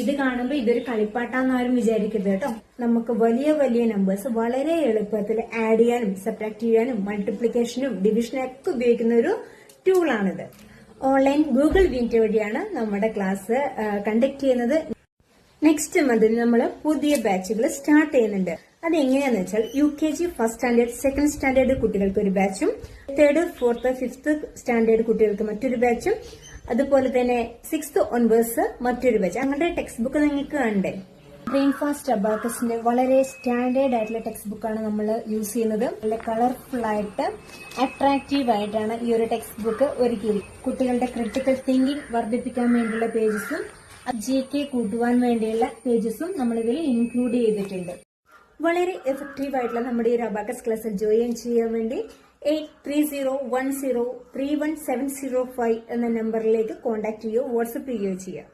ഇത് കാണുമ്പോൾ ഇതൊരു കളിപ്പാട്ടാന്നാരും വിചാരിക്കരുത് കേട്ടോ. നമുക്ക് വലിയ വലിയ നമ്പേഴ്സ് വളരെ എളുപ്പത്തിൽ ആഡ് ചെയ്യാനും സബ്ട്രാക്ട് ചെയ്യാനും മൾട്ടിപ്ലിക്കേഷനും ഡിവിഷനും ഒക്കെ ഉപയോഗിക്കുന്ന ഒരു ടൂളാണിത്. ഓൺലൈൻ ഗൂഗിൾ മീറ്റ് വഴിയാണ് നമ്മുടെ ക്ലാസ് കണ്ടക്ട് ചെയ്യുന്നത്. നെക്സ്റ്റ് മന്തിൽ നമ്മൾ പുതിയ ബാച്ചുകൾ സ്റ്റാർട്ട് ചെയ്യുന്നുണ്ട്. അത് എങ്ങനെയാന്ന് വെച്ചാൽ UKG first standard second standard കുട്ടികൾക്ക് ഒരു ബാച്ചും, തേർഡ് ഫോർത്ത് ഫിഫ്ത്ത് സ്റ്റാൻഡേർഡ് കുട്ടികൾക്ക് മറ്റൊരു ബാച്ചും, അതുപോലെ തന്നെ 6th onwards മറ്റൊരു ബാച്ച്. അങ്ങനെ ടെക്സ്റ്റ് ബുക്ക് നിങ്ങൾക്ക് കണ്ടേ. ബ്രെയിൻ ഫാസ്റ്റ് അബാക്കസിന്റെ വളരെ സ്റ്റാൻഡേർഡ് ആയിട്ടുള്ള ടെക്സ്റ്റ് ബുക്കാണ് നമ്മൾ യൂസ് ചെയ്യുന്നത്. നല്ല കളർഫുൾ ആയിട്ട് അട്രാക്റ്റീവ് ആയിട്ടാണ് ഈ ഒരു ടെക്സ്റ്റ് ബുക്ക് ഒരുക്കിയത്. കുട്ടികളുടെ ക്രിട്ടിക്കൽ തിങ്കിങ് വർദ്ധിപ്പിക്കാൻ വേണ്ടിയുള്ള പേജസും GK കൂട്ടുവാൻ വേണ്ടിയുള്ള പേജസും നമ്മളിതിൽ ഇൻക്ലൂഡ് ചെയ്തിട്ടുണ്ട്. വളരെ എഫക്റ്റീവ് ആയിട്ടുള്ള നമ്മുടെ ഈ ഒരു അബാക്കസ് ക്ലാസ്സിൽ ജോയിൻ ചെയ്യാൻ വേണ്ടി 8301031705 എന്ന നമ്പറിലേക്ക് കോൺടാക്ട് ചെയ്യുകയോ വാട്സ്ആപ്പ് ചെയ്യുകയോ ചെയ്യുക.